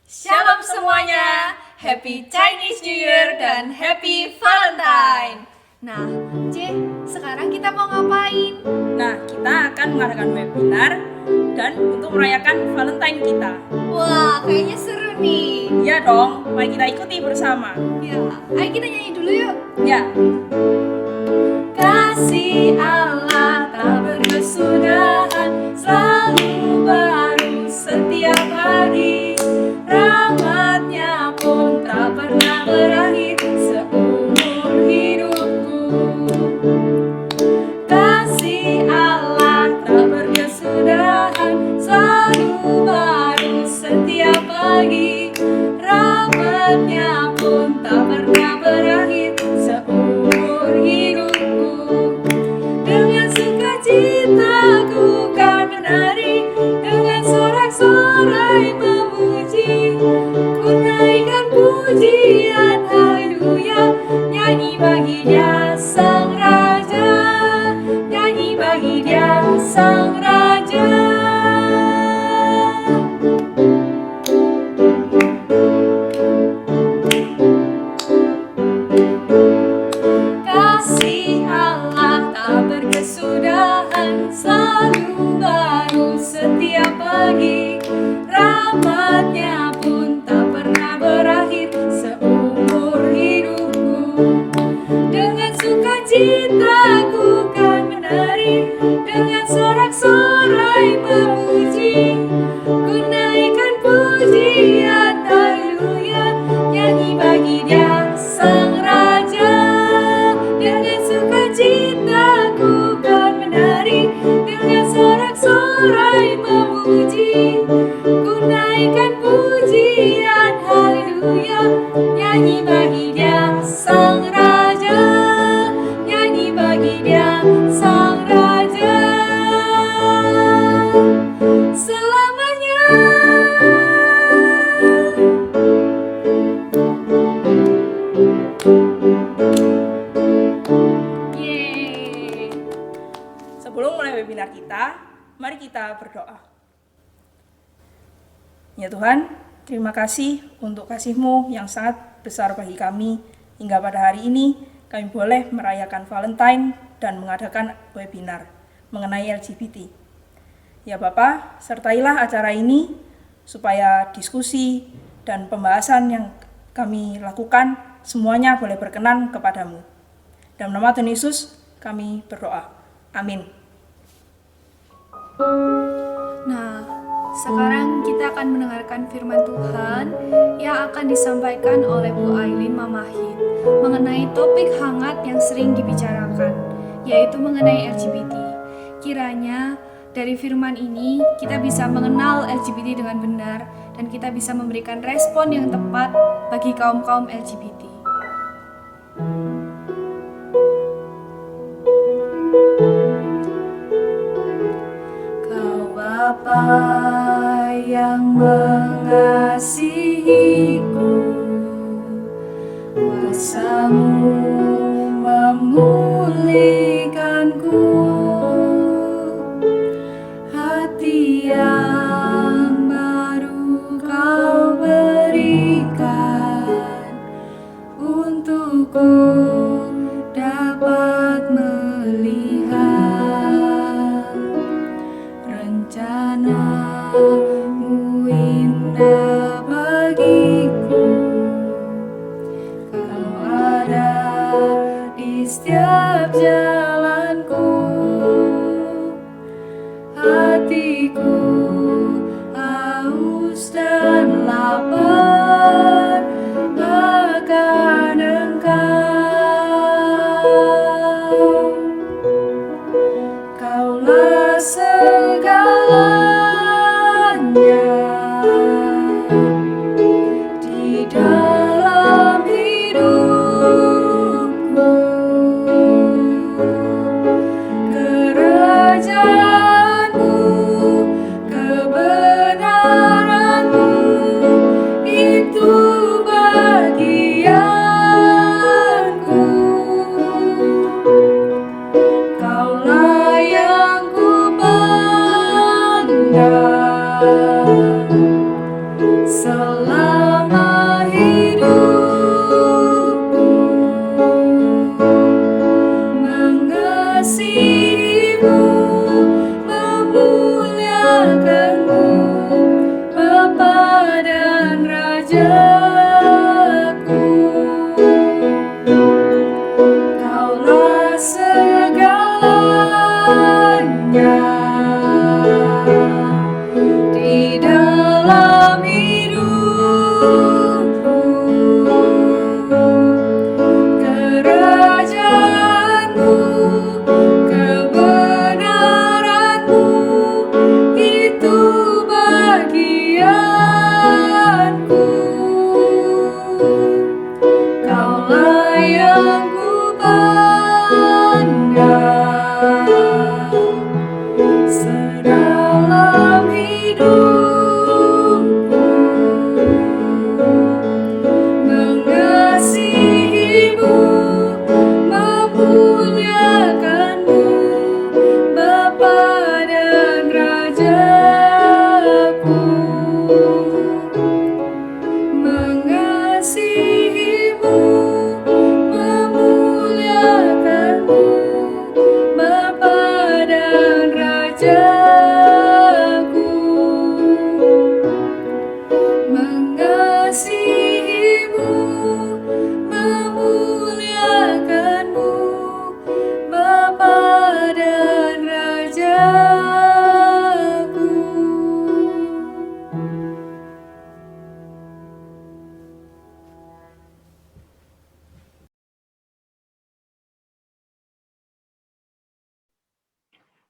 Shalom semuanya, Happy Chinese New Year dan Happy Valentine. Nah, C, sekarang kita mau ngapain? Nah, kita akan mengadakan webinar dan untuk merayakan Valentine kita. Wah, kayaknya seru nih. Iya dong, mari kita ikuti bersama. Ya, ayo kita nyanyi dulu yuk. Ya. Kasih Allah tak berkesudahan, selalu baru setiap hari. Rahmatnya pun tak pernah berakhir seumur hidupku. Kasih Allah tak berkesudahan, selalu baru setiap pagi. Rahmatnya pun tak pernah berakhir seumur hidupku. Dengan sukacita ku kan menari, dengan sorak-sorai memuji, ku naikkan pujian haleluya, nyanyi bagi Dia Sang Raja, nyanyi bagi Dia Sang Raja. Kasih Allah tak berkesudahan, selalu baru setiap pagi. Rahmatnya pun tak pernah berakhir seumur hidupku. Dengan sukacita ku kan menari, dengan sorak-sorai memuji, ku naikkan pujian haleluya, nyanyi bagi Dia Sang Raja. Dengan sukacita ku kan menari, dengan sorak-sorai memuji, ku naikkan pujian haleluya, nyanyi bagi Dia Sang Raja, nyanyi bagi Dia Sang Raja selamanya. Yeay. Sebelum mulai webinar kita, mari kita berdoa. Ya Tuhan, terima kasih untuk kasih-Mu yang sangat besar bagi kami. Hingga pada hari ini, kami boleh merayakan Valentine dan mengadakan webinar mengenai LGBT. Ya Bapa, sertailah acara ini supaya diskusi dan pembahasan yang kami lakukan semuanya boleh berkenan kepadamu. Dalam nama Tuhan Yesus kami berdoa. Amin. Nah, sekarang kita akan mendengarkan firman Tuhan yang akan disampaikan oleh Bu Ailin Mamahit mengenai topik hangat yang sering dibicarakan, yaitu mengenai LGBT. Kiranya dari firman ini kita bisa mengenal LGBT dengan benar dan kita bisa memberikan respon yang tepat bagi kaum-kaum LGBT. Kau Bapa yang mengasihiku, kuasa-Mu memulihkanku, hati yang baru Kau berikan untukku dapat melihat rencana-Mu indah bagiku. Kau ada di setiap jalanku, hatiku haus dan lapar akan Engkau. Kaulah segalanya di dalam hidupku. Kerajaan-Mu,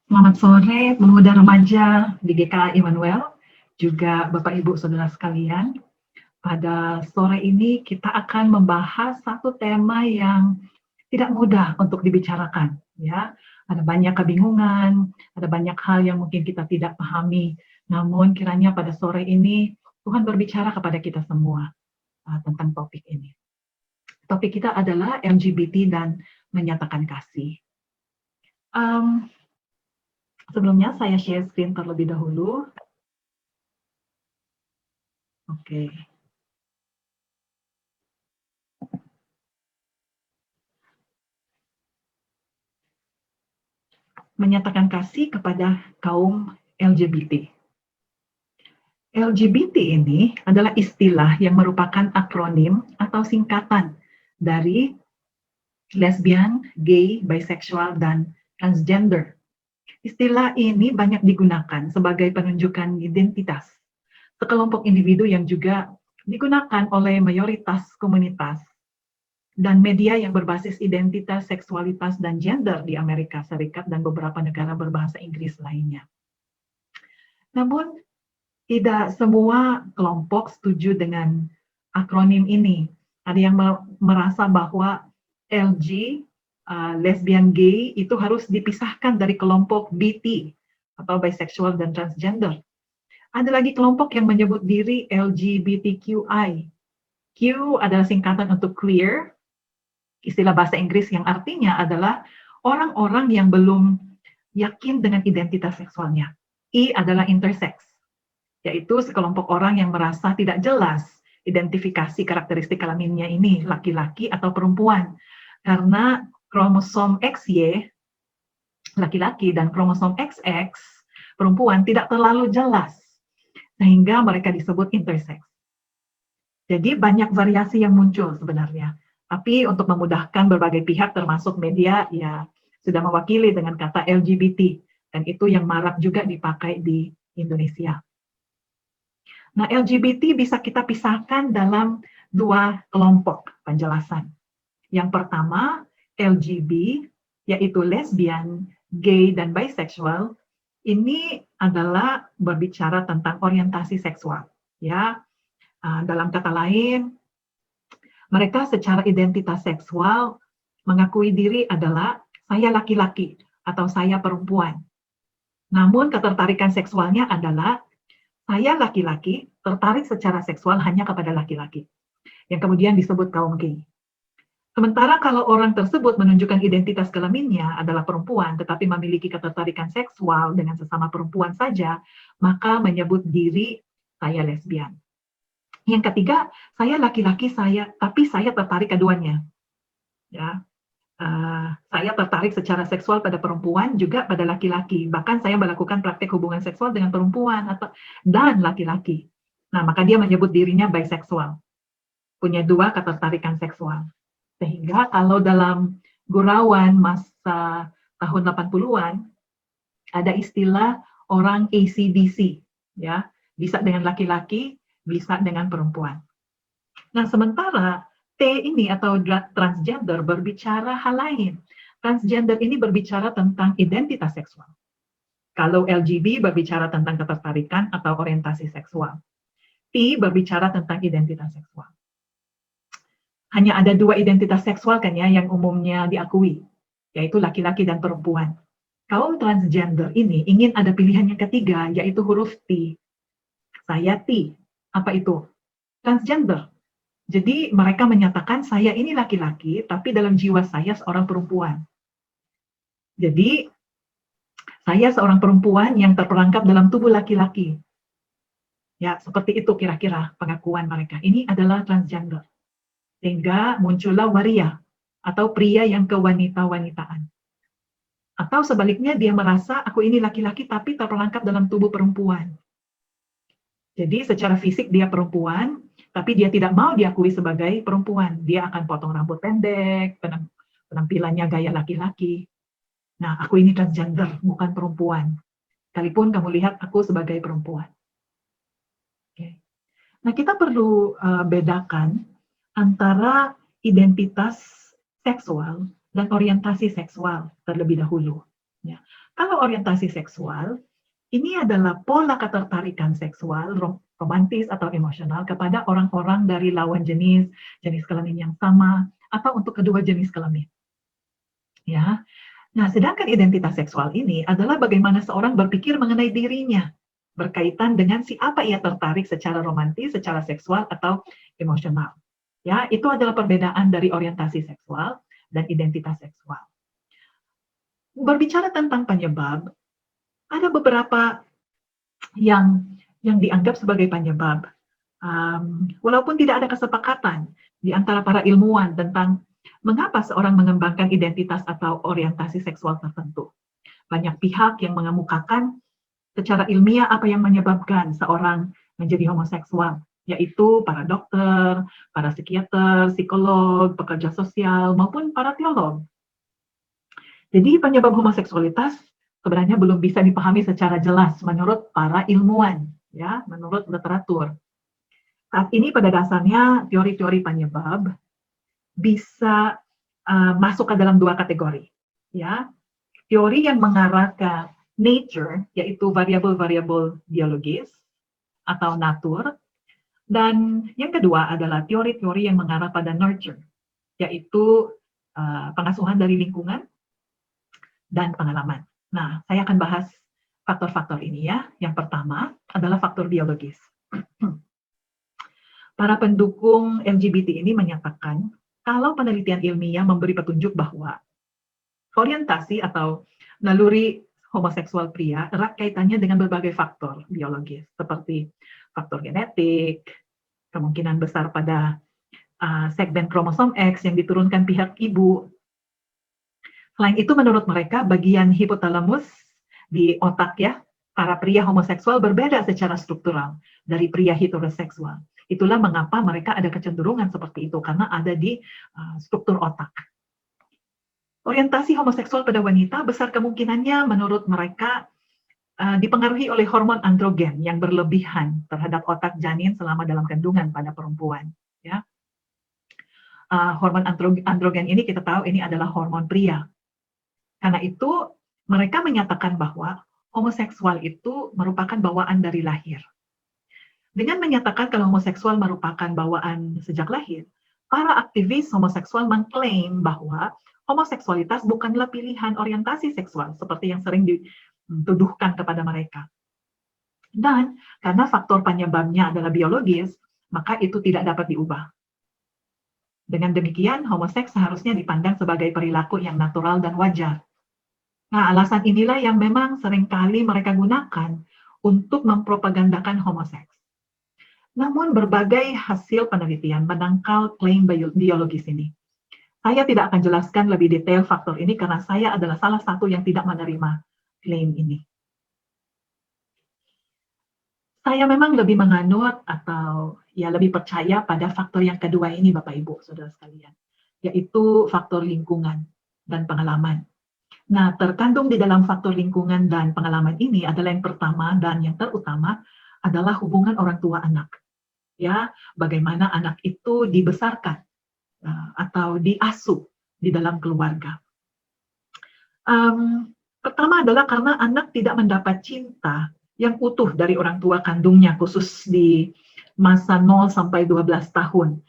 Selamat sore pemuda remaja di GKA Immanuel, juga Bapak Ibu Saudara sekalian. Pada sore ini kita akan membahas satu tema yang tidak mudah untuk dibicarakan, ya. Ada banyak kebingungan, ada banyak hal yang mungkin kita tidak pahami. Namun kiranya pada sore ini Tuhan berbicara kepada kita semua tentang topik ini. Topik kita adalah LGBT dan menyatakan kasih. Sebelumnya saya share screen terlebih dahulu. Oke. Menyatakan kasih kepada kaum LGBT. LGBT ini adalah istilah yang merupakan akronim atau singkatan dari lesbian, gay, bisexual, dan transgender. Istilah ini banyak digunakan sebagai penunjukan identitas sekelompok individu yang juga digunakan oleh mayoritas komunitas dan media yang berbasis identitas, seksualitas, dan gender di Amerika Serikat dan beberapa negara berbahasa Inggris lainnya. Namun, tidak semua kelompok setuju dengan akronim ini. Ada yang merasa bahwa LG, lesbian gay, itu harus dipisahkan dari kelompok BT, atau bisexual dan transgender. Ada lagi kelompok yang menyebut diri LGBTQI. Q adalah singkatan untuk queer, istilah bahasa Inggris yang artinya adalah orang-orang yang belum yakin dengan identitas seksualnya. I adalah intersex, yaitu sekelompok orang yang merasa tidak jelas identifikasi karakteristik kelaminnya ini, laki-laki atau perempuan. Karena kromosom XY, laki-laki, dan kromosom XX, perempuan, tidak terlalu jelas, sehingga mereka disebut intersex. Jadi banyak variasi yang muncul sebenarnya. Tapi untuk memudahkan berbagai pihak termasuk media ya sudah mewakili dengan kata LGBT dan itu yang marak juga dipakai di Indonesia. Nah, LGBT bisa kita pisahkan dalam dua kelompok penjelasan. Yang pertama, LGB yaitu lesbian, gay dan bisexual. Ini adalah berbicara tentang orientasi seksual, ya. Dalam kata lain, mereka secara identitas seksual mengakui diri adalah saya laki-laki atau saya perempuan. Namun ketertarikan seksualnya adalah saya laki-laki tertarik secara seksual hanya kepada laki-laki, yang kemudian disebut kaum gay. Sementara kalau orang tersebut menunjukkan identitas kelaminnya adalah perempuan, tetapi memiliki ketertarikan seksual dengan sesama perempuan saja, maka menyebut diri saya lesbian. Yang ketiga, saya laki-laki, tapi saya tertarik keduanya. Ya, saya tertarik secara seksual pada perempuan juga pada laki-laki. Bahkan saya melakukan praktek hubungan seksual dengan perempuan dan laki-laki. Nah, maka dia menyebut dirinya biseksual. Punya dua ketertarikan seksual. Sehingga kalau dalam gurauan masa tahun 80-an, ada istilah orang AC/DC. Ya, bisa dengan laki-laki, bisa dengan perempuan. Nah, sementara T ini atau transgender berbicara hal lain. Transgender ini berbicara tentang identitas seksual. Kalau LGB berbicara tentang ketertarikan atau orientasi seksual. T berbicara tentang identitas seksual. Hanya ada dua identitas seksual kan ya yang umumnya diakui, yaitu laki-laki dan perempuan. Kaum transgender ini ingin ada pilihan yang ketiga, yaitu huruf T. Saya T. Apa itu? Transgender. Jadi mereka menyatakan saya ini laki-laki, tapi dalam jiwa saya seorang perempuan. Jadi saya seorang perempuan yang terperangkap dalam tubuh laki-laki. Ya, seperti itu kira-kira pengakuan mereka. Ini adalah transgender. Sehingga muncullah waria atau pria yang kewanita-wanitaan. Atau sebaliknya dia merasa aku ini laki-laki tapi terperangkap dalam tubuh perempuan. Jadi secara fisik dia perempuan, tapi dia tidak mau diakui sebagai perempuan. Dia akan potong rambut pendek, penampilannya gaya laki-laki. Nah, aku ini transgender, bukan perempuan. Sekalipun kamu lihat aku sebagai perempuan. Okay. Nah, kita perlu bedakan antara identitas seksual dan orientasi seksual terlebih dahulu. Ya. Kalau orientasi seksual, ini adalah pola ketertarikan seksual, romantis atau emosional kepada orang-orang dari lawan jenis, jenis kelamin yang sama, atau untuk kedua jenis kelamin. Ya. Nah, sedangkan identitas seksual ini adalah bagaimana seorang berpikir mengenai dirinya, berkaitan dengan siapa ia tertarik secara romantis, secara seksual, atau emosional. Ya, itu adalah perbedaan dari orientasi seksual dan identitas seksual. Berbicara tentang penyebab, ada beberapa yang dianggap sebagai penyebab. Walaupun tidak ada kesepakatan di antara para ilmuwan tentang mengapa seorang mengembangkan identitas atau orientasi seksual tertentu. Banyak pihak yang mengemukakan secara ilmiah apa yang menyebabkan seorang menjadi homoseksual, yaitu para dokter, para psikiater, psikolog, pekerja sosial, maupun para teolog. Jadi penyebab homoseksualitas sebenarnya belum bisa dipahami secara jelas menurut para ilmuwan, ya, menurut literatur. Saat ini pada dasarnya teori-teori penyebab bisa masuk ke dalam dua kategori, ya. Teori yang mengarah ke nature, yaitu variabel-variabel biologis atau natur, dan yang kedua adalah teori-teori yang mengarah pada nurture, yaitu pengasuhan dari lingkungan dan pengalaman. Nah, saya akan bahas faktor-faktor ini ya. Yang pertama adalah faktor biologis. Para pendukung LGBT ini menyatakan kalau penelitian ilmiah memberi petunjuk bahwa orientasi atau naluri homoseksual pria erat kaitannya dengan berbagai faktor biologis, seperti faktor genetik, kemungkinan besar pada segmen kromosom X yang diturunkan pihak ibu. Selain itu, menurut mereka, bagian hipotalamus di otak ya, para pria homoseksual berbeda secara struktural dari pria heteroseksual. Itulah mengapa mereka ada kecenderungan seperti itu, karena ada di struktur otak. Orientasi homoseksual pada wanita besar kemungkinannya menurut mereka dipengaruhi oleh hormon androgen yang berlebihan terhadap otak janin selama dalam kandungan pada perempuan. Ya. Hormon androgen ini kita tahu ini adalah hormon pria. Karena itu mereka menyatakan bahwa homoseksual itu merupakan bawaan dari lahir. Dengan menyatakan kalau homoseksual merupakan bawaan sejak lahir, para aktivis homoseksual mengklaim bahwa homoseksualitas bukanlah pilihan orientasi seksual seperti yang sering dituduhkan kepada mereka. Dan karena faktor penyebabnya adalah biologis, maka itu tidak dapat diubah. Dengan demikian, homoseks seharusnya dipandang sebagai perilaku yang natural dan wajar. Nah, alasan inilah yang memang seringkali mereka gunakan untuk mempropagandakan homoseks. Namun berbagai hasil penelitian menangkal klaim biologis ini. Saya tidak akan jelaskan lebih detail faktor ini karena saya adalah salah satu yang tidak menerima klaim ini. Saya memang lebih menganut atau ya lebih percaya pada faktor yang kedua ini Bapak Ibu, Saudara sekalian, yaitu faktor lingkungan dan pengalaman. Nah, terkandung di dalam faktor lingkungan dan pengalaman ini adalah yang pertama dan yang terutama adalah hubungan orang tua anak. Ya, bagaimana anak itu dibesarkan atau diasuh di dalam keluarga. Pertama adalah karena anak tidak mendapat cinta yang utuh dari orang tua kandungnya, khusus di masa 0 sampai 12 tahun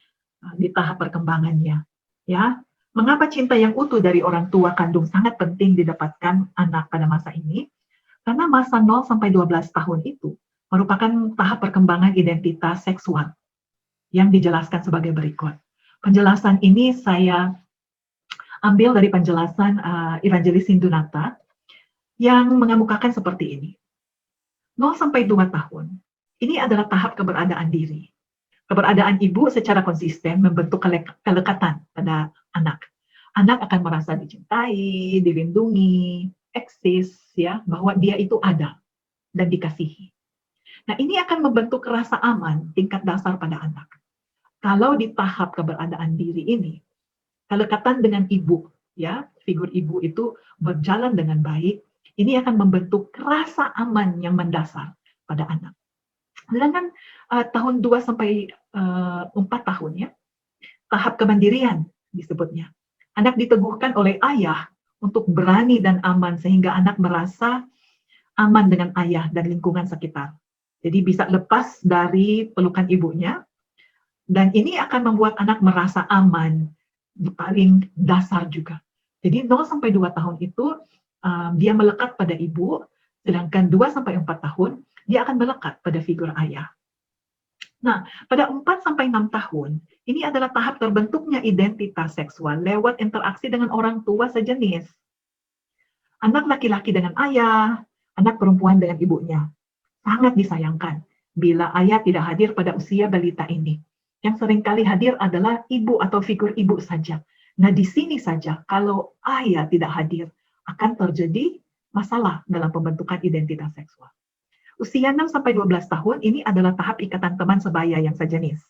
di tahap perkembangannya. Ya, mengapa cinta yang utuh dari orang tua kandung sangat penting didapatkan anak pada masa ini? Karena masa 0 sampai 12 tahun itu merupakan tahap perkembangan identitas seksual yang dijelaskan sebagai berikut. Penjelasan ini saya ambil dari penjelasan Evangelis Hindunata yang mengemukakan seperti ini. 0 sampai 2 tahun, ini adalah tahap keberadaan diri. Keberadaan ibu secara konsisten membentuk kelekatan pada anak. Anak akan merasa dicintai, dilindungi, eksis, ya, bahwa dia itu ada dan dikasihi. Nah, ini akan membentuk rasa aman tingkat dasar pada anak. Kalau di tahap keberadaan diri ini, kelekatan dengan ibu, ya, figur ibu itu berjalan dengan baik, ini akan membentuk rasa aman yang mendasar pada anak. Sedangkan tahun 2 sampai 4 tahun ya, tahap kemandirian disebutnya. Anak diteguhkan oleh ayah untuk berani dan aman sehingga anak merasa aman dengan ayah dan lingkungan sekitar. Jadi bisa lepas dari pelukan ibunya, dan ini akan membuat anak merasa aman di paling dasar juga. Jadi 0 sampai 2 tahun itu dia melekat pada ibu, sedangkan 2 sampai 4 tahun dia akan melekat pada figur ayah. Nah, pada 4 sampai 6 tahun, ini adalah tahap terbentuknya identitas seksual lewat interaksi dengan orang tua sejenis. Anak laki-laki dengan ayah, anak perempuan dengan ibunya. Sangat disayangkan bila ayah tidak hadir pada usia balita ini. Yang seringkali hadir adalah ibu atau figur ibu saja. Nah, di sini saja kalau ayah tidak hadir, akan terjadi masalah dalam pembentukan identitas seksual. Usia 6 sampai 12 tahun ini adalah tahap ikatan teman sebaya yang sejenis.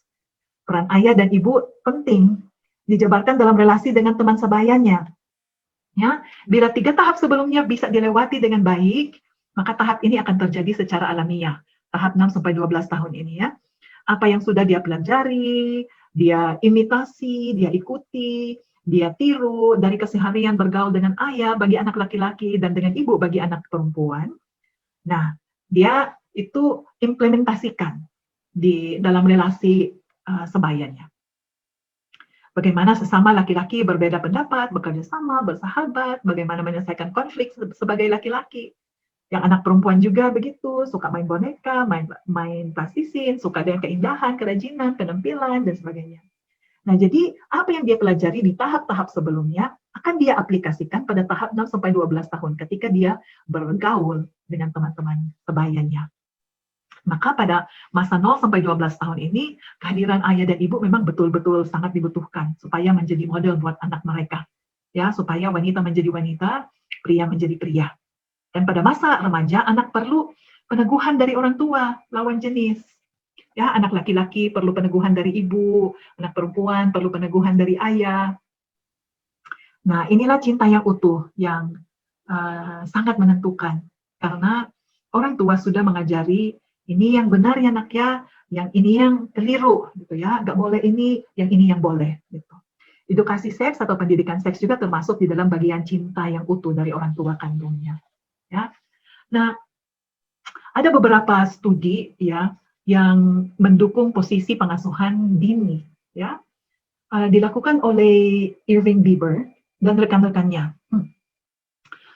Peran ayah dan ibu penting dijabarkan dalam relasi dengan teman sebayanya. Ya, bila 3 tahap sebelumnya bisa dilewati dengan baik, maka tahap ini akan terjadi secara alamiah. Tahap 6 sampai 12 tahun ini ya. Apa yang sudah dia pelajari, dia imitasi, dia ikuti, dia tiru dari keseharian bergaul dengan ayah bagi anak laki-laki dan dengan ibu bagi anak perempuan. Nah, dia itu implementasikan di dalam relasi sebayanya. Bagaimana sesama laki-laki berbeda pendapat, bekerja sama, bersahabat, bagaimana menyelesaikan konflik sebagai laki-laki. Yang anak perempuan juga begitu, suka main boneka, main plastisin, suka dengan keindahan, kerajinan, penampilan, dan sebagainya. Nah, jadi apa yang dia pelajari di tahap-tahap sebelumnya akan dia aplikasikan pada tahap 6-12 tahun ketika dia bergaul dengan teman-teman sebayanya. Maka pada masa 0-12 tahun ini, kehadiran ayah dan ibu memang betul-betul sangat dibutuhkan supaya menjadi model buat anak mereka. Ya, supaya wanita menjadi wanita, pria menjadi pria. Dan pada masa remaja, anak perlu peneguhan dari orang tua, lawan jenis. Ya, anak laki-laki perlu peneguhan dari ibu, anak perempuan perlu peneguhan dari ayah. Nah, inilah cinta yang utuh yang sangat menentukan. Karena orang tua sudah mengajari ini yang benar ya nak ya, yang ini yang keliru gitu ya, nggak boleh ini, yang ini yang boleh gitu. Edukasi seks atau pendidikan seks juga termasuk di dalam bagian cinta yang utuh dari orang tua kandungnya. Ya, nah ada beberapa studi ya yang mendukung posisi pengasuhan dini ya, dilakukan oleh Irving Bieber dan rekan-rekannya.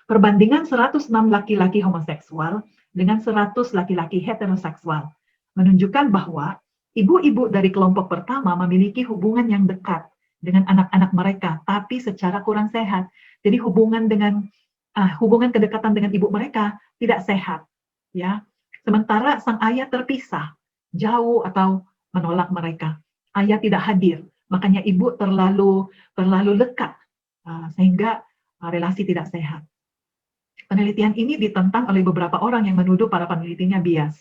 Perbandingan 106 laki-laki homoseksual dengan 100 laki-laki heteroseksual menunjukkan bahwa ibu-ibu dari kelompok pertama memiliki hubungan yang dekat dengan anak-anak mereka, tapi secara kurang sehat. Jadi hubungan kedekatan dengan ibu mereka tidak sehat, ya. Sementara sang ayah terpisah, jauh atau menolak mereka. Ayah tidak hadir, makanya ibu terlalu lekat sehingga relasi tidak sehat. Penelitian ini ditentang oleh beberapa orang yang menuduh para penelitinya bias.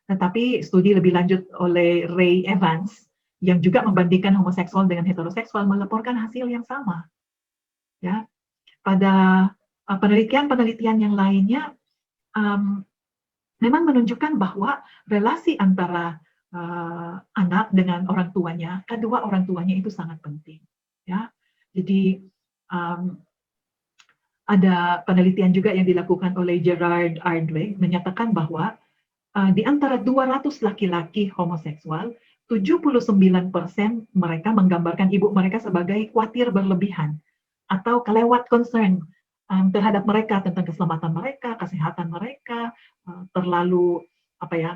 Tetapi studi lebih lanjut oleh Ray Evans yang juga membandingkan homoseksual dengan heteroseksual melaporkan hasil yang sama. Ya, pada penelitian yang lainnya memang menunjukkan bahwa relasi antara anak dengan orang tuanya, kedua orang tuanya itu sangat penting. Ya, jadi ada penelitian juga yang dilakukan oleh Gerard Ardweg menyatakan bahwa di antara 200 laki-laki homoseksual, 79% mereka menggambarkan ibu mereka sebagai khawatir berlebihan atau kelewat concern terhadap mereka tentang keselamatan mereka, kesehatan mereka, terlalu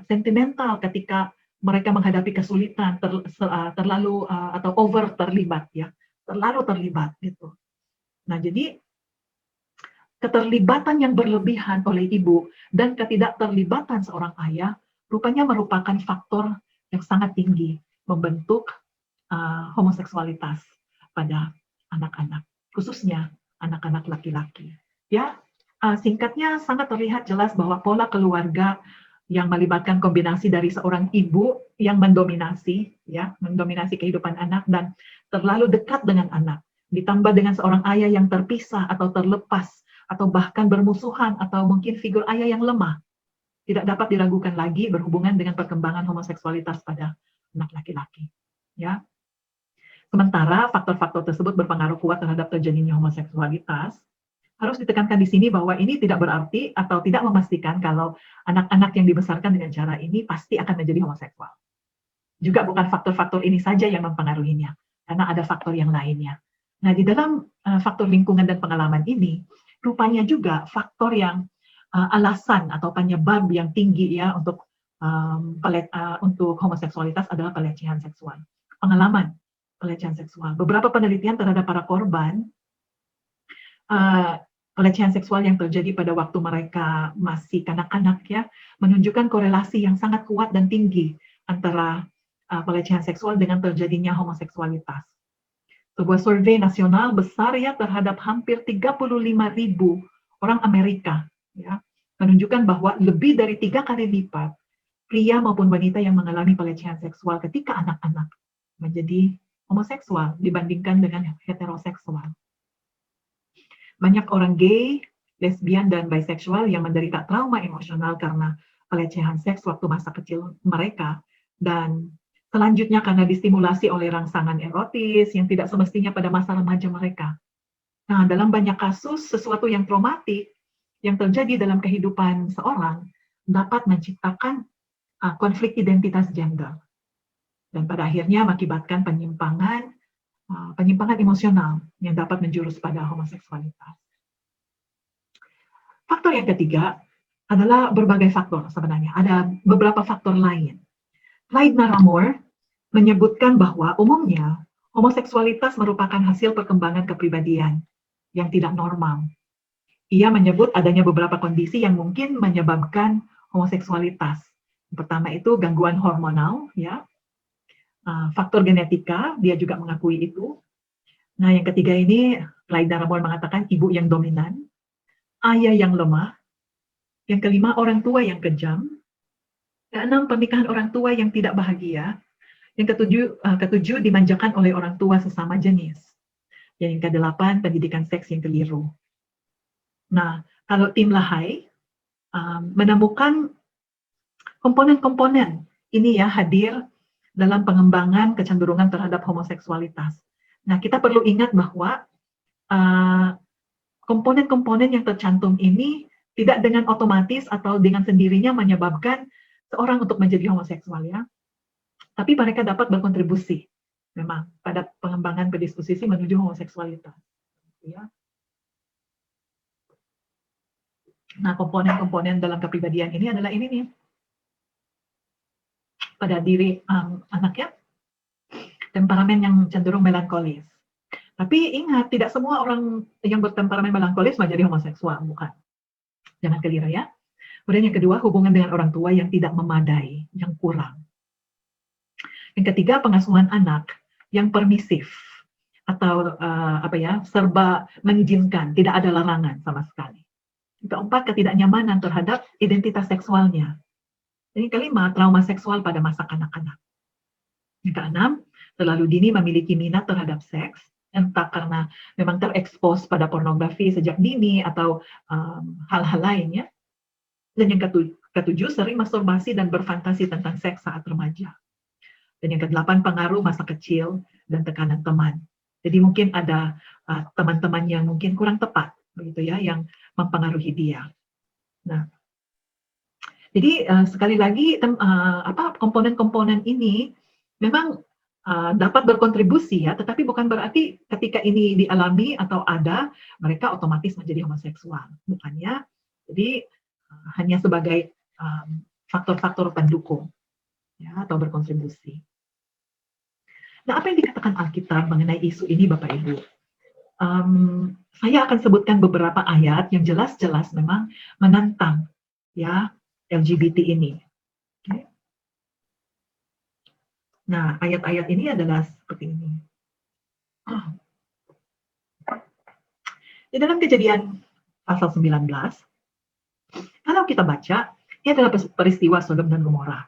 sentimental ketika mereka menghadapi kesulitan, terlalu atau over terlibat ya, terlalu terlibat gitu. Nah, jadi keterlibatan yang berlebihan oleh ibu dan ketidakterlibatan seorang ayah rupanya merupakan faktor yang sangat tinggi membentuk homoseksualitas pada anak-anak, khususnya anak-anak laki-laki. Ya, singkatnya sangat terlihat jelas bahwa pola keluarga yang melibatkan kombinasi dari seorang ibu yang mendominasi kehidupan anak dan terlalu dekat dengan anak, ditambah dengan seorang ayah yang terpisah atau terlepas atau bahkan bermusuhan atau mungkin figur ayah yang lemah, tidak dapat diragukan lagi berhubungan dengan perkembangan homoseksualitas pada anak laki-laki. Ya. Sementara faktor-faktor tersebut berpengaruh kuat terhadap terjadinya homoseksualitas, harus ditekankan di sini bahwa ini tidak berarti atau tidak memastikan kalau anak-anak yang dibesarkan dengan cara ini pasti akan menjadi homoseksual. Juga bukan faktor-faktor ini saja yang mempengaruhinya, karena ada faktor yang lainnya. Nah, di dalam faktor lingkungan dan pengalaman ini, rupanya juga faktor yang alasan atau penyebab yang tinggi ya untuk homoseksualitas adalah pelecehan seksual. Pengalaman pelecehan seksual. Beberapa penelitian terhadap para korban pelecehan seksual yang terjadi pada waktu mereka masih kanak-kanak ya, menunjukkan korelasi yang sangat kuat dan tinggi antara pelecehan seksual dengan terjadinya homoseksualitas. Sebuah survei nasional besar ya terhadap hampir 35.000 orang Amerika ya, menunjukkan bahwa lebih dari 3 kali lipat pria maupun wanita yang mengalami pelecehan seksual ketika anak-anak menjadi homoseksual dibandingkan dengan heteroseksual. Banyak orang gay, lesbian, dan biseksual yang menderita trauma emosional karena pelecehan seks waktu masa kecil mereka, dan selanjutnya karena distimulasi oleh rangsangan erotis yang tidak semestinya pada masa remaja mereka. Nah, dalam banyak kasus, sesuatu yang traumatik yang terjadi dalam kehidupan seorang dapat menciptakan konflik identitas gender. Dan pada akhirnya mengakibatkan penyimpangan emosional yang dapat menjurus pada homoseksualitas. Faktor yang ketiga adalah berbagai faktor sebenarnya. Ada beberapa faktor lain. Clyde Naramore menyebutkan bahwa umumnya homoseksualitas merupakan hasil perkembangan kepribadian yang tidak normal. Ia menyebut adanya beberapa kondisi yang mungkin menyebabkan homoseksualitas. Yang pertama itu gangguan hormonal, ya. Faktor genetika, dia juga mengakui itu. Nah, yang ketiga ini, Clyde Naramore mengatakan ibu yang dominan, ayah yang lemah. Yang kelima, orang tua yang kejam. Keenam, pernikahan orang tua yang tidak bahagia. Yang ketujuh, dimanjakan oleh orang tua sesama jenis. Yang kedelapan, pendidikan seks yang keliru. Nah, kalau tim Lahai menemukan komponen-komponen ini ya hadir dalam pengembangan kecenderungan terhadap homoseksualitas. Nah, kita perlu ingat bahwa komponen-komponen yang tercantum ini tidak dengan otomatis atau dengan sendirinya menyebabkan seorang untuk menjadi homoseksual ya. Tapi mereka dapat berkontribusi memang pada pengembangan predisposisi menuju homoseksualitas. Ya. Nah, komponen-komponen dalam kepribadian ini adalah ini nih. Pada diri anaknya, temperamen yang cenderung melankolis. Tapi ingat, tidak semua orang yang bertemperamen melankolis menjadi homoseksual, bukan. Jangan keliru ya. Kemudian yang kedua, hubungan dengan orang tua yang tidak memadai, yang kurang. Yang ketiga, pengasuhan anak yang permisif atau serba mengizinkan, tidak ada larangan sama sekali. Yang keempat, ketidaknyamanan terhadap identitas seksualnya. Dan yang kelima, trauma seksual pada masa kanak-kanak. Yang keenam, terlalu dini memiliki minat terhadap seks, entah karena memang terekspos pada pornografi sejak dini atau hal-hal lainnya. Dan yang ketujuh, sering masturbasi dan berfantasi tentang seks saat remaja. Dan yang kedelapan, pengaruh masa kecil dan tekanan teman. Jadi mungkin ada teman-teman yang mungkin kurang tepat, begitu ya, yang mempengaruhi dia. Nah, jadi sekali lagi komponen-komponen ini memang dapat berkontribusi ya, tetapi bukan berarti ketika ini dialami atau ada mereka otomatis menjadi homoseksual, bukannya. Jadi hanya sebagai faktor-faktor pendukung ya, atau berkontribusi. Nah, apa yang dikatakan Alkitab mengenai isu ini, Bapak Ibu? Saya akan sebutkan beberapa ayat yang jelas-jelas memang menantang ya LGBT ini. Okay. Nah, ayat-ayat ini adalah seperti ini. Di dalam Kejadian pasal 19, kalau kita baca, ini adalah peristiwa Sodom dan Gomora.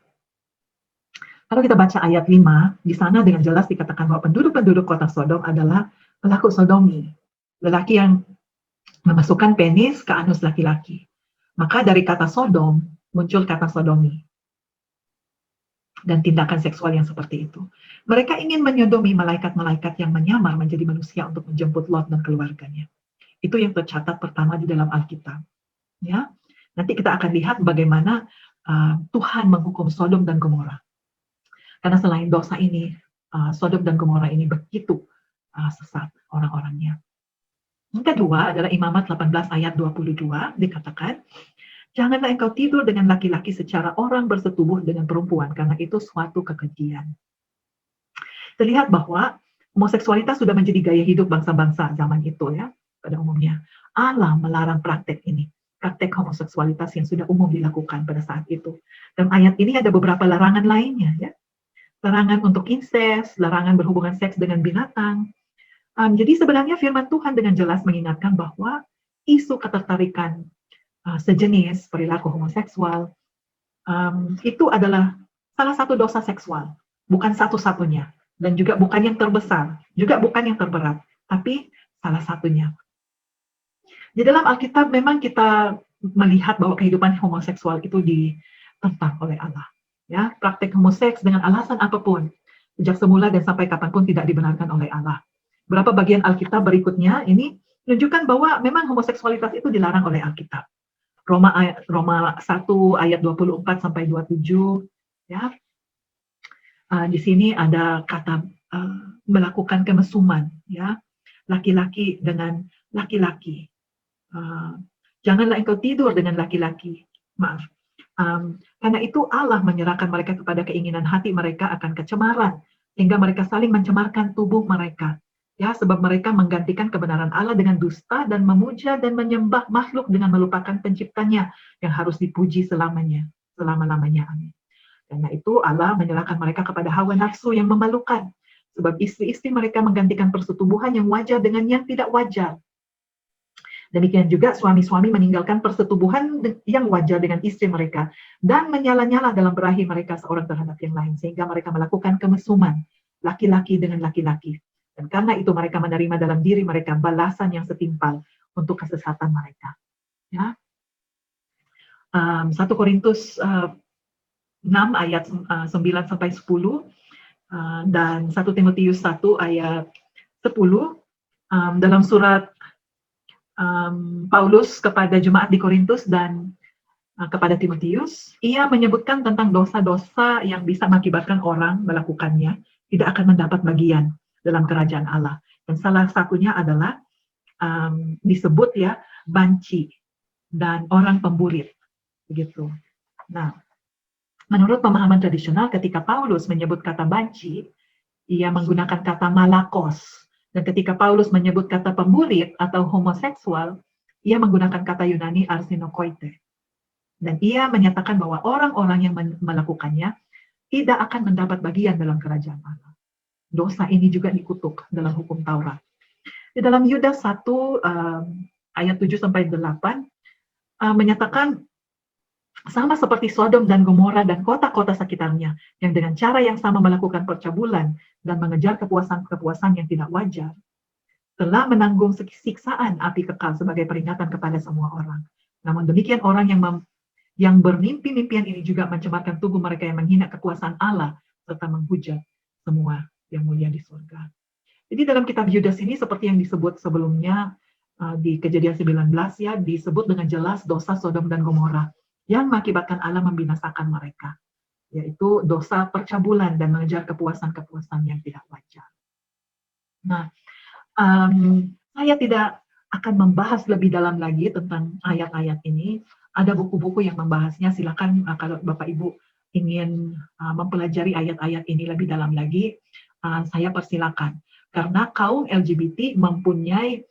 Kalau kita baca ayat 5, di sana dengan jelas dikatakan bahwa penduduk-penduduk kota Sodom adalah pelaku sodomi. Lelaki yang memasukkan penis ke anus laki-laki. Maka dari kata Sodom, muncul kata sodomi. Dan tindakan seksual yang seperti itu. Mereka ingin menyodomi malaikat-malaikat yang menyamar menjadi manusia untuk menjemput Lot dan keluarganya. Itu yang tercatat pertama di dalam Alkitab. Ya, nanti kita akan lihat bagaimana Tuhan menghukum Sodom dan Gomora. Karena selain dosa ini, Sodom dan Gomora ini begitu sesat orang-orangnya. Yang kedua adalah Imamat 18 ayat 22 dikatakan, janganlah engkau tidur dengan laki-laki secara orang bersetubuh dengan perempuan, karena itu suatu kekejian. Terlihat bahwa homoseksualitas sudah menjadi gaya hidup bangsa-bangsa zaman itu ya, pada umumnya. Allah melarang praktek ini, praktek homoseksualitas yang sudah umum dilakukan pada saat itu. Dan ayat ini ada beberapa larangan lainnya ya. Larangan untuk incest, larangan berhubungan seks dengan binatang. Jadi sebenarnya firman Tuhan dengan jelas mengingatkan bahwa isu ketertarikan sejenis, perilaku homoseksual, itu adalah salah satu dosa seksual, bukan satu-satunya. Dan juga bukan yang terbesar, juga bukan yang terberat, tapi salah satunya. Di dalam Alkitab memang kita melihat bahwa kehidupan homoseksual itu ditentang oleh Allah. Ya, praktek homoseks dengan alasan apapun, sejak semula dan sampai kapanpun tidak dibenarkan oleh Allah. Beberapa bagian Alkitab berikutnya ini menunjukkan bahwa memang homoseksualitas itu dilarang oleh Alkitab. Roma 1 ayat 24 sampai 27, ya. Di sini ada kata melakukan kemesuman, ya, laki-laki dengan laki-laki. Janganlah engkau tidur dengan laki-laki. Maaf. Karena itu Allah menyerahkan mereka kepada keinginan hati mereka akan kecemaran, sehingga mereka saling mencemarkan tubuh mereka. Ya, sebab mereka menggantikan kebenaran Allah dengan dusta dan memuja dan menyembah makhluk dengan melupakan penciptanya yang harus dipuji selamanya, selama-lamanya. Amin. Karena itu Allah menyerahkan mereka kepada hawa nafsu yang memalukan. Sebab istri-istri mereka menggantikan persetubuhan yang wajar dengan yang tidak wajar. Demikian juga suami-suami meninggalkan persetubuhan yang wajar dengan istri mereka. Dan menyala-nyala dalam berahi mereka seorang terhadap yang lain. Sehingga mereka melakukan kemesuman. Laki-laki dengan laki-laki. Dan karena itu mereka menerima dalam diri mereka balasan yang setimpal untuk kesesatan mereka. Ya. 1 Korintus 6 ayat 9 sampai 10 dan 1 Timotius 1 ayat 10 dalam surat Paulus kepada jemaat di Korintus dan kepada Timotius, ia menyebutkan tentang dosa-dosa yang bisa mengakibatkan orang melakukannya tidak akan mendapat bagian dalam kerajaan Allah. Dan salah satunya adalah disebut ya banci dan orang pemburit, begitu. Nah, menurut pemahaman tradisional, ketika Paulus menyebut kata banci, ia menggunakan kata malakos. Dan ketika Paulus menyebut kata pemburit atau homoseksual, ia menggunakan kata Yunani arsinokoite. Dan ia menyatakan bahwa orang-orang yang melakukannya tidak akan mendapat bagian dalam kerajaan Allah. Dosa ini juga dikutuk dalam hukum Taurat. Di dalam Yudas 1 ayat 7-8 menyatakan sama seperti Sodom dan Gomora dan kota-kota sekitarnya yang dengan cara yang sama melakukan percabulan dan mengejar kepuasan-kepuasan yang tidak wajar, telah menanggung siksaan api kekal sebagai peringatan kepada semua orang. Namun demikian orang yang bermimpi-mimpian ini juga mencemarkan tubuh mereka yang menghina kekuasaan Allah serta menghujat semua yang mulia di surga. Jadi dalam kitab Yudas ini seperti yang disebut sebelumnya di Kejadian 19 ya, disebut dengan jelas dosa Sodom dan Gomora yang mengakibatkan Allah membinasakan mereka, yaitu dosa percabulan dan mengejar kepuasan-kepuasan yang tidak wajar. Nah, saya tidak akan membahas lebih dalam lagi tentang ayat-ayat ini. Ada buku-buku yang membahasnya, silakan kalau Bapak Ibu ingin mempelajari ayat-ayat ini lebih dalam lagi, saya persilakan. Karena kaum LGBT mempunyai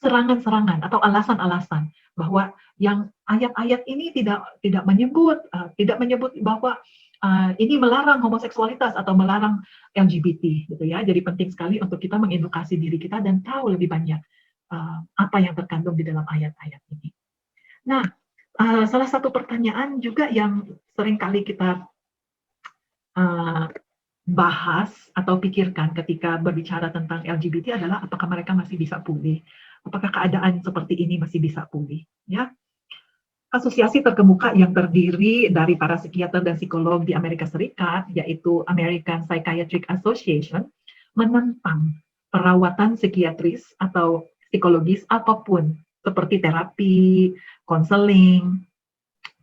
serangan-serangan atau alasan-alasan bahwa yang ayat-ayat ini tidak menyebut bahwa ini melarang homoseksualitas atau melarang LGBT gitu ya. Jadi penting sekali untuk kita mengedukasi diri kita dan tahu lebih banyak apa yang terkandung di dalam ayat-ayat ini. Nah, salah satu pertanyaan juga yang sering kali kita bahas atau pikirkan ketika berbicara tentang LGBT adalah apakah mereka masih bisa pulih? Apakah keadaan seperti ini masih bisa pulih? Ya, asosiasi terkemuka yang terdiri dari para psikiater dan psikolog di Amerika Serikat, yaitu American Psychiatric Association, menentang perawatan psikiatris atau psikologis apapun, seperti terapi, konseling,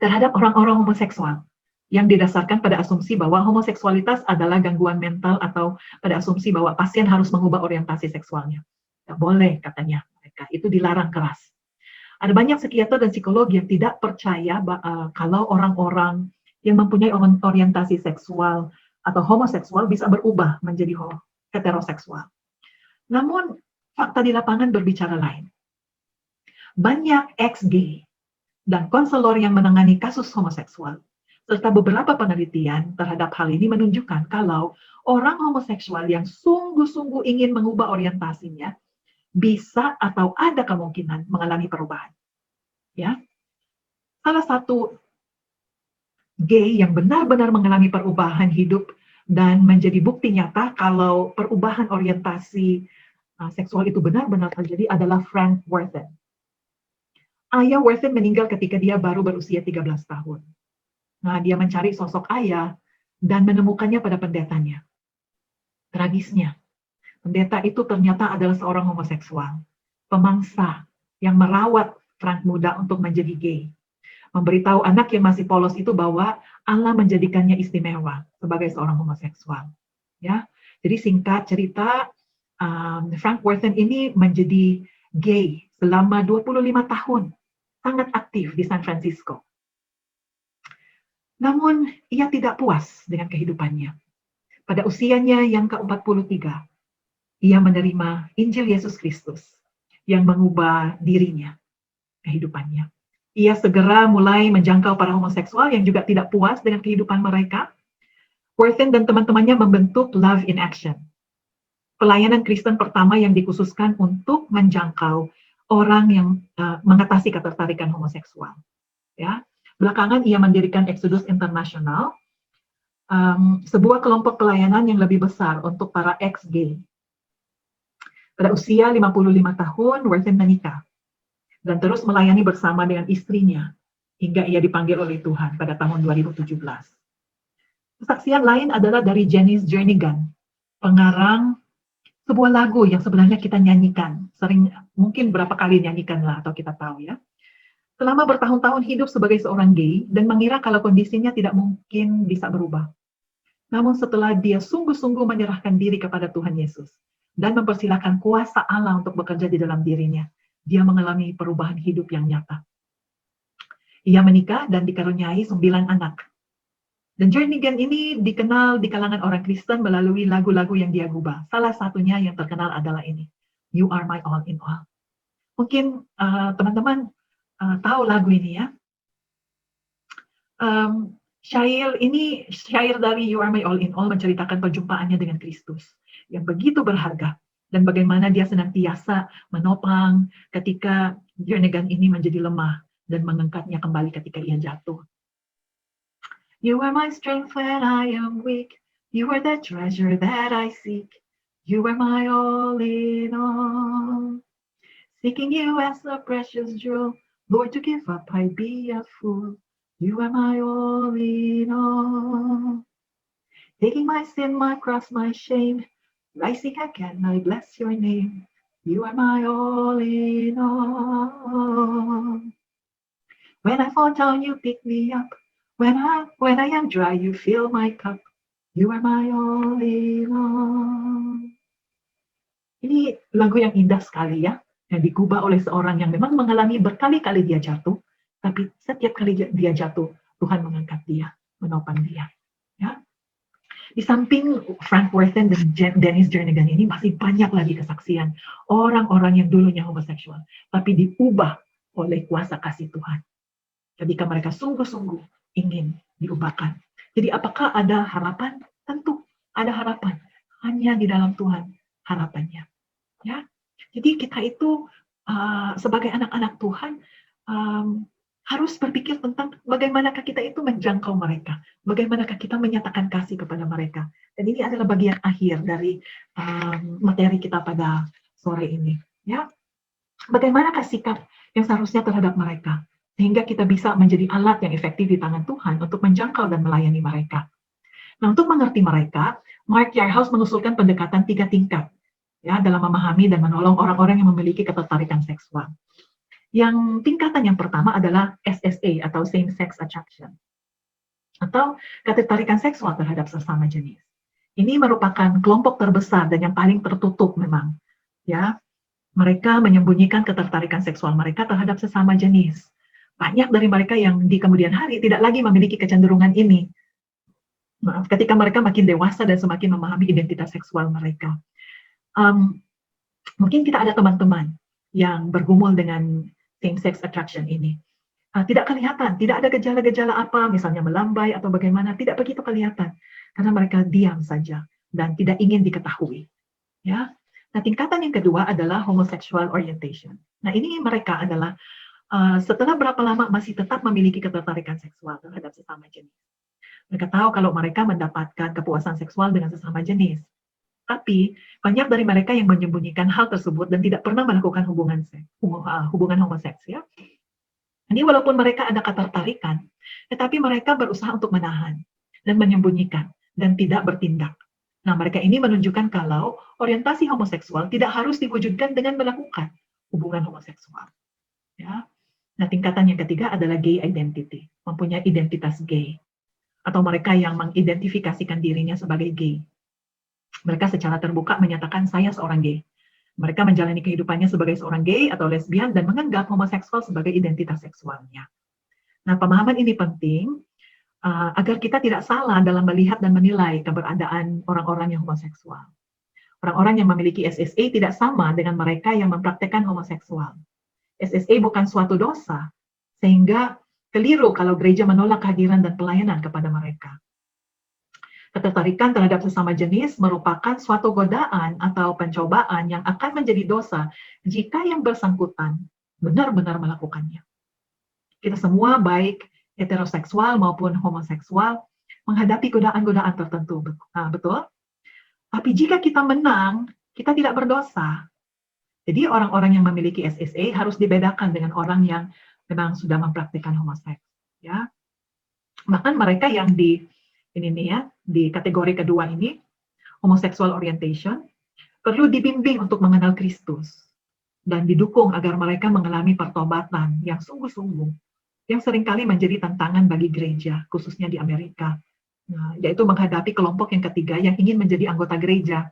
terhadap orang-orang homoseksual yang didasarkan pada asumsi bahwa homoseksualitas adalah gangguan mental atau pada asumsi bahwa pasien harus mengubah orientasi seksualnya. Tidak boleh katanya mereka, itu dilarang keras. Ada banyak psikiater dan psikolog yang tidak percaya kalau orang-orang yang mempunyai orientasi seksual atau homoseksual bisa berubah menjadi heteroseksual. Namun fakta di lapangan berbicara lain. Banyak ex-gay dan konselor yang menangani kasus homoseksual serta beberapa penelitian terhadap hal ini menunjukkan kalau orang homoseksual yang sungguh-sungguh ingin mengubah orientasinya bisa atau ada kemungkinan mengalami perubahan. Ya, salah satu gay yang benar-benar mengalami perubahan hidup dan menjadi bukti nyata kalau perubahan orientasi seksual itu benar-benar terjadi adalah Frank Worthen. Ayah Worthen meninggal ketika dia baru berusia 13 tahun. Nah, dia mencari sosok ayah dan menemukannya pada pendetanya. Tragisnya, pendeta itu ternyata adalah seorang homoseksual, pemangsa yang merawat Frank muda untuk menjadi gay. Memberitahu anak yang masih polos itu bahwa Allah menjadikannya istimewa sebagai seorang homoseksual. Ya, jadi singkat cerita, Frank Worthen ini menjadi gay selama 25 tahun, sangat aktif di San Francisco. Namun, ia tidak puas dengan kehidupannya. Pada usianya yang ke-43, ia menerima Injil Yesus Kristus yang mengubah dirinya, kehidupannya. Ia segera mulai menjangkau para homoseksual yang juga tidak puas dengan kehidupan mereka. Worthen dan teman-temannya membentuk Love in Action, pelayanan Kristen pertama yang dikhususkan untuk menjangkau orang yang mengatasi ketertarikan homoseksual. Ya, belakangan ia mendirikan Exodus International, sebuah kelompok pelayanan yang lebih besar untuk para ex-gay. Pada usia 55 tahun, Worthen menikah dan terus melayani bersama dengan istrinya hingga ia dipanggil oleh Tuhan pada tahun 2017. Kesaksian lain adalah dari Janice Jernigan, pengarang sebuah lagu yang sebenarnya kita nyanyikan, sering mungkin berapa kali nyanyikan lah atau kita tahu ya. Selama bertahun-tahun hidup sebagai seorang gay dan mengira kalau kondisinya tidak mungkin bisa berubah. Namun setelah dia sungguh-sungguh menyerahkan diri kepada Tuhan Yesus dan mempersilahkan kuasa Allah untuk bekerja di dalam dirinya, dia mengalami perubahan hidup yang nyata. Ia menikah dan dikaruniai 9 anak. Dan Jernigan ini dikenal di kalangan orang Kristen melalui lagu-lagu yang dia gubah. Salah satunya yang terkenal adalah ini, You Are My All in All. Mungkin teman-teman tahu lagu ini ya. Syair dari You Are My All in All menceritakan perjumpaannya dengan Kristus yang begitu berharga dan bagaimana dia senantiasa menopang ketika Jernigan ini menjadi lemah dan mengangkatnya kembali ketika ia jatuh. You are my strength when I am weak. You are the treasure that I seek. You are my all in all. Seeking you as a precious jewel. Lord, to give up I'd be a fool. You are my all in all. Taking my sin, my cross, my shame. Rising again, I bless your name. You are my all in all. When I fall down, you pick me up. When I am dry, you fill my cup. You are my all in all. Ini lagu yang indah sekali ya, yang digubah oleh seorang yang memang mengalami berkali-kali dia jatuh, tapi setiap kali dia jatuh, Tuhan mengangkat dia, menopang dia. Ya. Di samping Frank Worthen dan Dennis Jernigan ini masih banyak lagi kesaksian orang-orang yang dulunya homoseksual, tapi diubah oleh kuasa kasih Tuhan. Ketika mereka sungguh-sungguh ingin diubahkan. Jadi apakah ada harapan? Tentu ada harapan. Hanya di dalam Tuhan harapannya. Ya. Jadi kita itu sebagai anak-anak Tuhan harus berpikir tentang bagaimanakah kita itu menjangkau mereka, bagaimanakah kita menyatakan kasih kepada mereka. Dan ini adalah bagian akhir dari materi kita pada sore ini. Ya, bagaimanakah sikap yang seharusnya terhadap mereka, sehingga kita bisa menjadi alat yang efektif di tangan Tuhan untuk menjangkau dan melayani mereka. Nah, untuk mengerti mereka, Mark Yarhouse mengusulkan pendekatan 3 tingkat ya, dalam memahami dan menolong orang-orang yang memiliki ketertarikan seksual. Yang tingkatan yang pertama adalah SSA atau same sex attraction atau ketertarikan seksual terhadap sesama jenis. Ini merupakan kelompok terbesar dan yang paling tertutup memang, ya. Mereka menyembunyikan ketertarikan seksual mereka terhadap sesama jenis. Banyak dari mereka yang di kemudian hari tidak lagi memiliki kecenderungan ini. Ketika mereka makin dewasa dan semakin memahami identitas seksual mereka. Mungkin kita ada teman-teman yang bergumul dengan same-sex attraction ini. Tidak kelihatan, tidak ada gejala-gejala apa, misalnya melambai atau bagaimana, tidak begitu kelihatan. Karena mereka diam saja dan tidak ingin diketahui. Ya. Nah, tingkatan yang kedua adalah homosexual orientation. Nah, ini mereka adalah setelah berapa lama masih tetap memiliki ketertarikan seksual terhadap sesama jenis. Mereka tahu kalau mereka mendapatkan kepuasan seksual dengan sesama jenis. Tapi banyak dari mereka yang menyembunyikan hal tersebut dan tidak pernah melakukan hubungan homoseks. Ya. Ini walaupun mereka ada ketertarikan, tetapi mereka berusaha untuk menahan dan menyembunyikan dan tidak bertindak. Nah, mereka ini menunjukkan kalau orientasi homoseksual tidak harus diwujudkan dengan melakukan hubungan homoseksual. Ya. Nah, tingkatan yang ketiga adalah gay identity, mempunyai identitas gay, atau mereka yang mengidentifikasikan dirinya sebagai gay. Mereka secara terbuka menyatakan saya seorang gay. Mereka menjalani kehidupannya sebagai seorang gay atau lesbian dan menganggap homoseksual sebagai identitas seksualnya. Nah, pemahaman ini penting agar kita tidak salah dalam melihat dan menilai keberadaan orang-orang yang homoseksual. Orang-orang yang memiliki SSA tidak sama dengan mereka yang mempraktekkan homoseksual. SSA bukan suatu dosa, sehingga keliru kalau gereja menolak kehadiran dan pelayanan kepada mereka. Ketertarikan terhadap sesama jenis merupakan suatu godaan atau pencobaan yang akan menjadi dosa jika yang bersangkutan benar-benar melakukannya. Kita semua baik heteroseksual maupun homoseksual menghadapi godaan-godaan tertentu, betul? Tapi jika kita menang, kita tidak berdosa. Jadi orang-orang yang memiliki SSA harus dibedakan dengan orang yang memang sudah mempraktikkan homoseks. Ya, bahkan mereka yang di kategori kedua ini, homosexual orientation, perlu dibimbing untuk mengenal Kristus dan didukung agar mereka mengalami pertobatan yang sungguh-sungguh, yang seringkali menjadi tantangan bagi gereja, khususnya di Amerika, yaitu menghadapi kelompok yang ketiga yang ingin menjadi anggota gereja.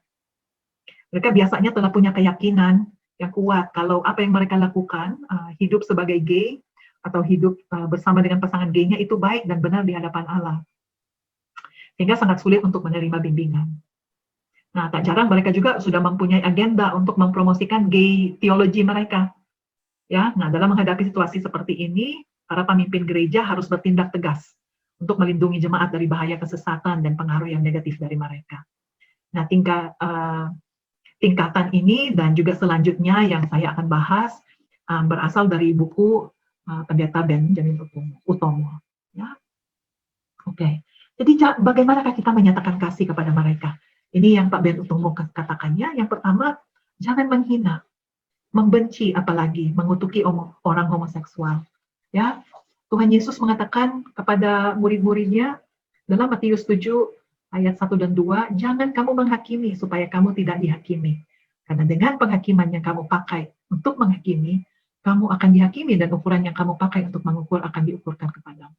Mereka biasanya telah punya keyakinan yang kuat kalau apa yang mereka lakukan, hidup sebagai gay atau hidup bersama dengan pasangan gay-nya itu baik dan benar di hadapan Allah. Sehingga sangat sulit untuk menerima bimbingan. Nah, tak jarang mereka juga sudah mempunyai agenda untuk mempromosikan gay teologi mereka. Ya, nah dalam menghadapi situasi seperti ini, para pemimpin gereja harus bertindak tegas untuk melindungi jemaat dari bahaya kesesatan dan pengaruh yang negatif dari mereka. Nah, tingkatan ini dan juga selanjutnya yang saya akan bahas berasal dari buku Pendeta Benjamin Utomo. Ya, oke. Jadi bagaimanakah kita menyatakan kasih kepada mereka? Ini yang Pak Ben Utomo katakannya. Yang pertama, jangan menghina, membenci, apalagi mengutuki orang homoseksual. Ya, Tuhan Yesus mengatakan kepada murid-muridnya dalam Matius 7 ayat 1 dan 2, jangan kamu menghakimi supaya kamu tidak dihakimi. Karena dengan penghakiman yang kamu pakai untuk menghakimi, kamu akan dihakimi dan ukuran yang kamu pakai untuk mengukur akan diukurkan kepadamu.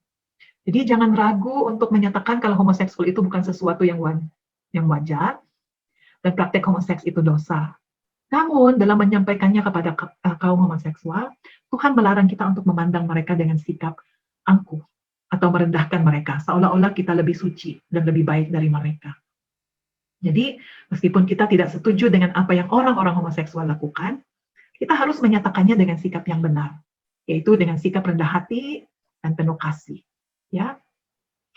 Jadi jangan ragu untuk menyatakan kalau homoseksual itu bukan sesuatu yang wajar dan praktek homoseks itu dosa. Namun dalam menyampaikannya kepada kaum homoseksual, Tuhan melarang kita untuk memandang mereka dengan sikap angkuh atau merendahkan mereka, seolah-olah kita lebih suci dan lebih baik dari mereka. Jadi meskipun kita tidak setuju dengan apa yang orang-orang homoseksual lakukan, kita harus menyatakannya dengan sikap yang benar, yaitu dengan sikap rendah hati dan penuh kasih. Ya,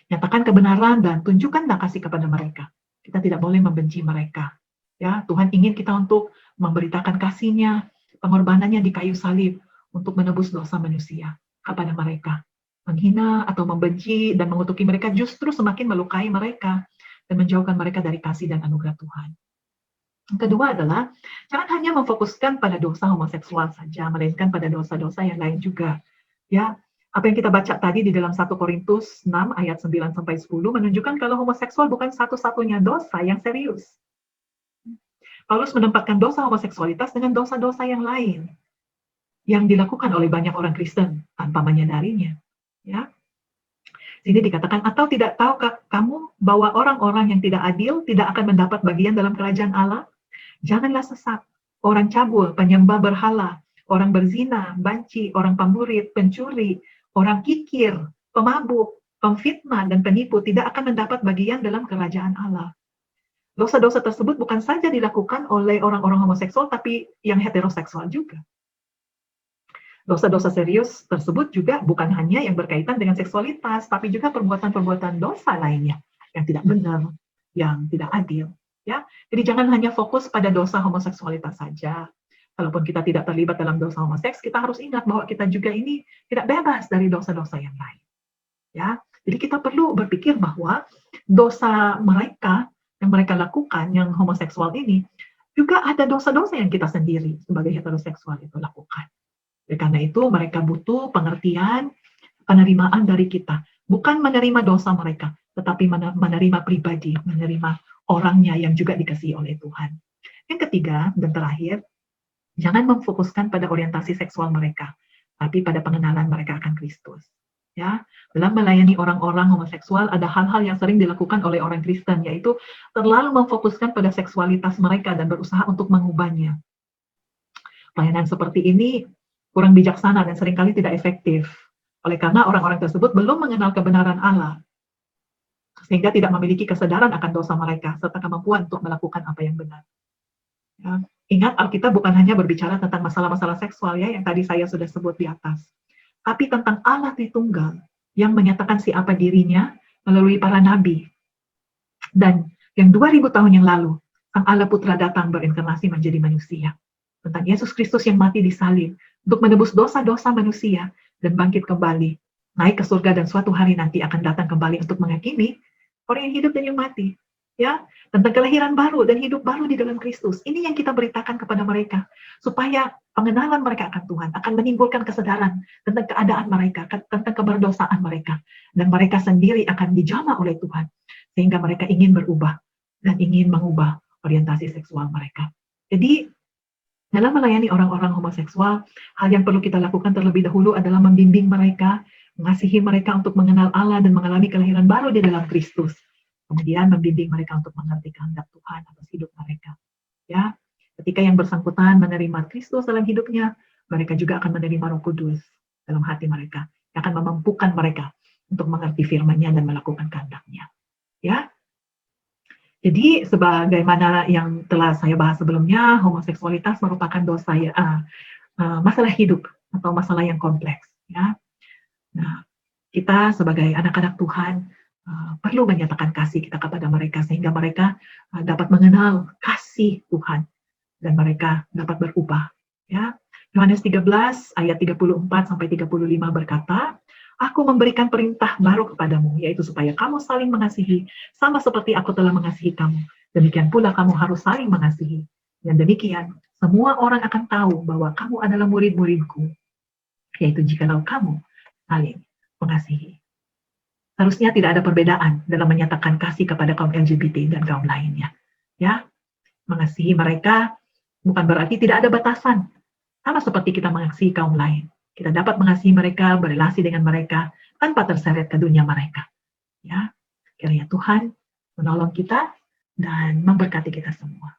nyatakan kebenaran dan tunjukkanlah kasih kepada mereka. Kita tidak boleh membenci mereka. Ya, Tuhan ingin kita untuk memberitakan kasih-Nya, pengorbanannya di kayu salib untuk menebus dosa manusia kepada mereka. Menghina atau membenci dan mengutuki mereka justru semakin melukai mereka dan menjauhkan mereka dari kasih dan anugerah Tuhan. Yang kedua adalah jangan hanya memfokuskan pada dosa homoseksual saja, melainkan pada dosa-dosa yang lain juga. Ya, apa yang kita baca tadi di dalam 1 Korintus 6 ayat 9 sampai 10 menunjukkan kalau homoseksual bukan satu-satunya dosa yang serius. Paulus menempatkan dosa homoseksualitas dengan dosa-dosa yang lain yang dilakukan oleh banyak orang Kristen tanpa menyadarinya. Ya, sini dikatakan, atau tidak tahukah kamu bahwa orang-orang yang tidak adil tidak akan mendapat bagian dalam kerajaan Allah? Janganlah sesat, orang cabul, penyembah berhala, orang berzina, banci, orang pemburit, pencuri, orang kikir, pemabuk, pemfitnah, dan penipu tidak akan mendapat bagian dalam kerajaan Allah. Dosa-dosa tersebut bukan saja dilakukan oleh orang-orang homoseksual, tapi yang heteroseksual juga. Dosa-dosa serius tersebut juga bukan hanya yang berkaitan dengan seksualitas, tapi juga perbuatan-perbuatan dosa lainnya yang tidak benar, yang tidak adil. Ya, jadi jangan hanya fokus pada dosa homoseksualitas saja. Kalaupun kita tidak terlibat dalam dosa homoseks, kita harus ingat bahwa kita juga ini tidak bebas dari dosa-dosa yang lain. Ya, jadi kita perlu berpikir bahwa dosa mereka yang mereka lakukan, yang homoseksual ini, juga ada dosa-dosa yang kita sendiri sebagai heteroseksual itu lakukan. Karena itu mereka butuh pengertian, penerimaan dari kita. Bukan menerima dosa mereka, tetapi menerima pribadi, menerima orangnya yang juga dikasihi oleh Tuhan. Yang ketiga dan terakhir, jangan memfokuskan pada orientasi seksual mereka, tapi pada pengenalan mereka akan Kristus. Ya, dalam melayani orang-orang homoseksual ada hal-hal yang sering dilakukan oleh orang Kristen, yaitu terlalu memfokuskan pada seksualitas mereka dan berusaha untuk mengubahnya. Pelayanan seperti ini kurang bijaksana dan seringkali tidak efektif. Oleh karena orang-orang tersebut belum mengenal kebenaran Allah, sehingga tidak memiliki kesadaran akan dosa mereka, serta kemampuan untuk melakukan apa yang benar. Ya. Ingat, Alkitab bukan hanya berbicara tentang masalah-masalah seksual ya, yang tadi saya sudah sebut di atas, tapi tentang Allah Tritunggal yang menyatakan siapa dirinya melalui para nabi. Dan yang 2000 tahun yang lalu, Sang Allah Putra datang berinkarnasi menjadi manusia. Tentang Yesus Kristus yang mati di salib untuk menebus dosa-dosa manusia dan bangkit kembali, naik ke surga dan suatu hari nanti akan datang kembali untuk menghakimi orang yang hidup dan yang mati. Ya, tentang kelahiran baru dan hidup baru di dalam Kristus. Ini yang kita beritakan kepada mereka supaya pengenalan mereka akan Tuhan akan menimbulkan kesadaran tentang keadaan mereka, tentang keberdosaan mereka, dan mereka sendiri akan dijamah oleh Tuhan sehingga mereka ingin berubah dan ingin mengubah orientasi seksual mereka. Jadi dalam melayani orang-orang homoseksual, hal yang perlu kita lakukan terlebih dahulu adalah membimbing mereka, mengasihi mereka untuk mengenal Allah dan mengalami kelahiran baru di dalam Kristus. Kemudian membimbing mereka untuk mengerti kehendak Tuhan atas hidup mereka. Ya, ketika yang bersangkutan menerima Kristus dalam hidupnya, mereka juga akan menerima Roh Kudus dalam hati mereka, yang akan memampukan mereka untuk mengerti firman-Nya dan melakukan kehendak-Nya. Ya. Jadi sebagaimana yang telah saya bahas sebelumnya, homoseksualitas merupakan dosa masalah hidup atau masalah yang kompleks. Ya. Nah, kita sebagai anak-anak Tuhan perlu menyatakan kasih kita kepada mereka sehingga mereka dapat mengenal kasih Tuhan dan mereka dapat berubah. Ya. Yohanes 13 ayat 34 sampai 35 berkata, Aku memberikan perintah baru kepadamu, yaitu supaya kamu saling mengasihi, sama seperti aku telah mengasihi kamu. Demikian pula kamu harus saling mengasihi. Dan demikian, semua orang akan tahu bahwa kamu adalah murid-muridku, yaitu jikalau kamu saling mengasihi. Harusnya tidak ada perbedaan dalam menyatakan kasih kepada kaum LGBT dan kaum lainnya. Ya, mengasihi mereka bukan berarti tidak ada batasan. Sama seperti kita mengasihi kaum lain. Kita dapat mengasihi mereka, berelasi dengan mereka, tanpa terseret ke dunia mereka. Ya, kiranya Tuhan menolong kita dan memberkati kita semua.